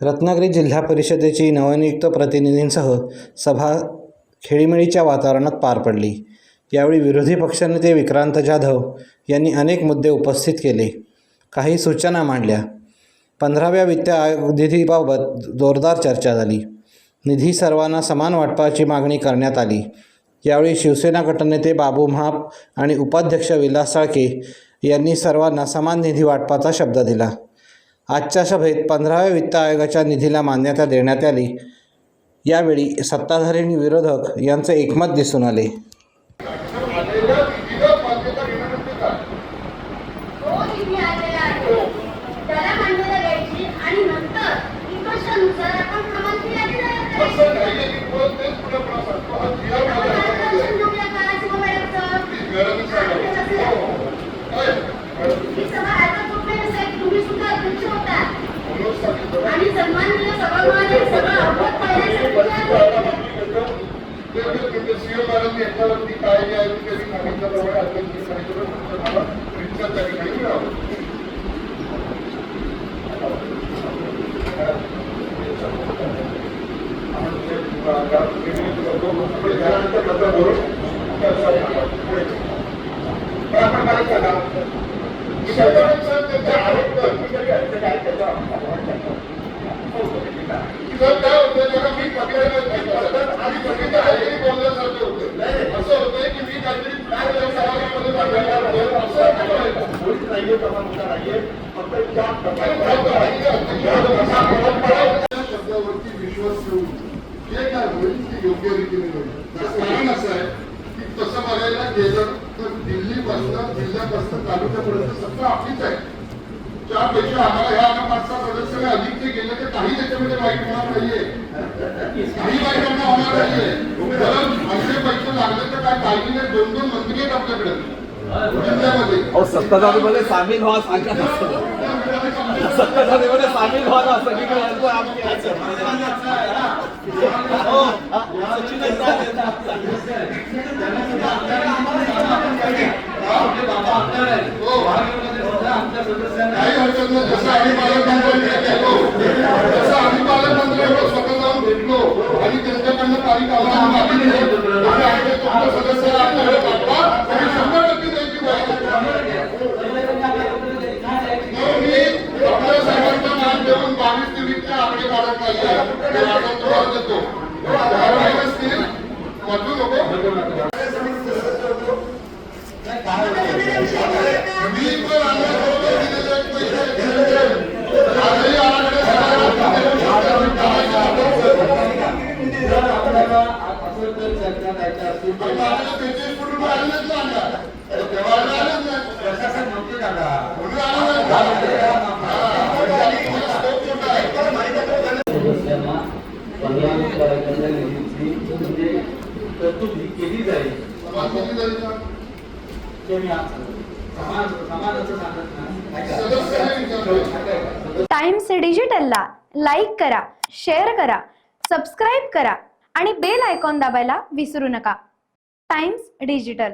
रत्नागिरी जिल्हा परिषदेची नवनियुक्त प्रतिनिधींसह सभा खेळीमेळीच्या वातावरणात पार पडली। यावेळी विरोधी पक्षनेते विक्रांत जाधव यांनी अनेक मुद्दे उपस्थित केले, काही सूचना मांडल्या। 15व्या वित्त आयोग निधीबाबत जोरदार चर्चा झाली। निधी सर्वांना समान वाटपाची मागणी करण्यात आली। यावेळी शिवसेना गटनेते बाबू महाप आणि उपाध्यक्ष विलास साळके यांनी सर्वांना समान निधी वाटपाचा शब्द दिला। आजच्या सभेत 15व्या वित्त आयोगाच्या निधीला मान्यता देण्यात आली। यावेळी सत्ताधारी आणि विरोधक यांचे एकमत दिसून आले। तसं बघायला गेलं तर दिल्लीपासून जिल्ह्यापासून तालुक्यापर्यंत सत्ता आपलीच आहे। त्यापेक्षा आम्हाला ह्या 5-6 सदस्य अधिकचे गेले तर काही त्याच्यामध्ये वाईट होणार नाहीये, काही वाईटांना होणार नाहीये। जर असे पैसे लागले तर काय काही नाही, 2-2 मंत्री आहेत आपल्याकडे जिल्ह्यामध्ये। सत्ताधारीमध्ये सामील व्हा सांगा, सत्ताधारीमध्ये सामील व्हा ना काही हरकत नाही। जसं आम्ही पालकमंत्र्यांकडे गेलो, तसं आम्ही पालकमंत्र्यांकडे स्वतः जाऊन भेटलो आणि त्यांच्याकडनं तारीख आम्हाला मागितली आणि आमचे तुमच्या सदस्याला आपल्याकडे पाठवा आणि 100% द्यायची मी आपल्या सर्वांचा मान देऊन 22 ते 20 आकडे काढत नाहीये, आपण तुम्हाला देतो। वाचू नको केली जाईल। टाइम्स डिजिटलला लाईक करा, शेअर करा, सबस्क्राईब करा आणि बेल आयकॉन दाबायला विसरू नका। Times digital.